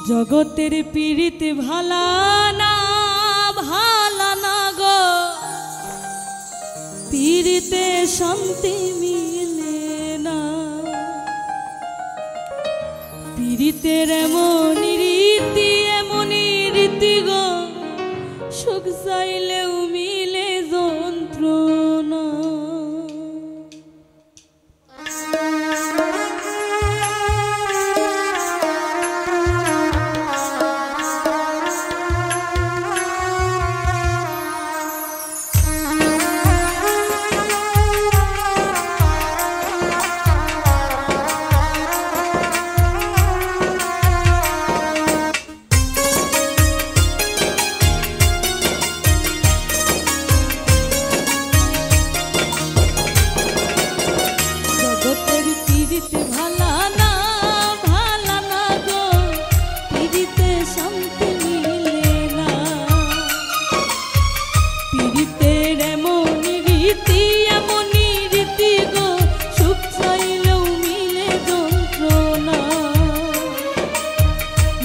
জগতের পীড়িত ভালা না গো, পীড়িতে শান্তি মিলে না। পীড়িতের এমন রীতি গো, সুখ চাইলেও মিলে যন্ত্রণা।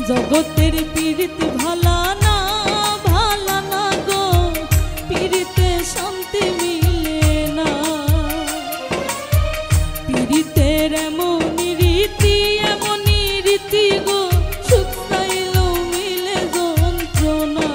জগতের পীড়িত ভালা না গো, পীড়িতে শান্তি মিলে না। পীড়িতের এমনই রীতি গো, সুখ চাইলেও মিলে যন্ত্রণা।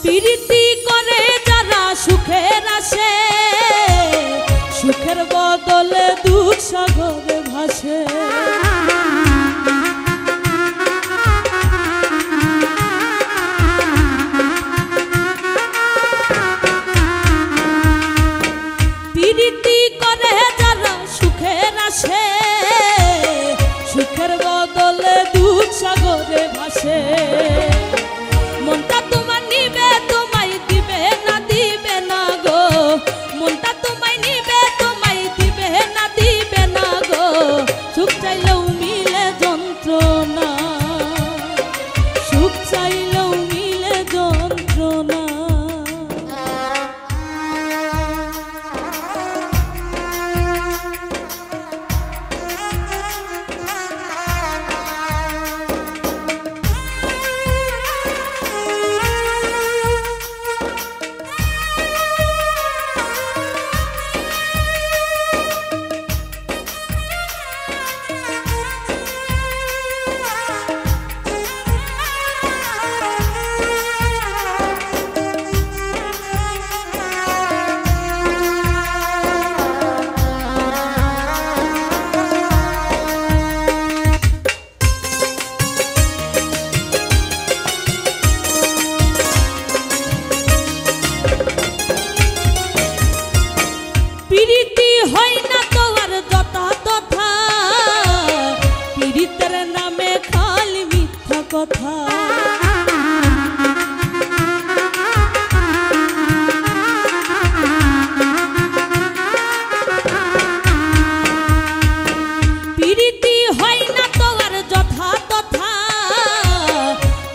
প্রীতি করে যারা সুখের আসে, সুখের বদলে দুঃখ সাগরে ভাসে। প্রীতি করে যারা সুখের আসে, সুখের বদলে দুঃখ সাগরে ভাসে। মনটা তোমার নিবে, তোমায় দিবে না গো। মনটা তোমায় নিবে, তোমায় দিবে না গো। সুখ চাইলেও মিলে যন্ত্রণা, সুখ চাইলেও মিলে যন্ত্রণা। প্রীতি হয় না তো আর যথা তথা, পীড়িতের নামে খালি মিথ্যা কথা। প্রীতি হয় না তো আর যথা তথা,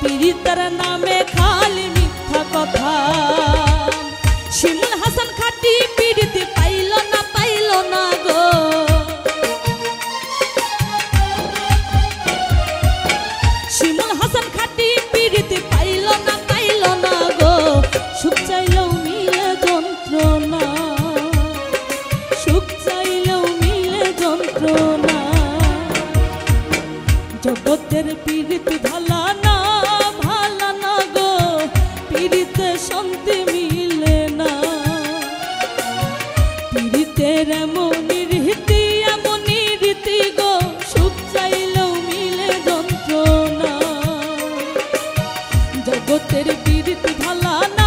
পীড়িতের নামে খালি মিথ্যা কথা। শিমুল হাসান খাটি পীড়িতে পাইল না গো। শিমুল হাসান খাটি পীড়িতে পাইল না গো। সুখ চাইলেও মিলে যন্ত্রণা, সুখ চাইলেও মিলে যন্ত্রণা। জগতের পীড়িত ভালা না গো, পীড়িতে শান্তি মিলে না। পীড়িতের এমন রীতি জগতের বীরতি ভালা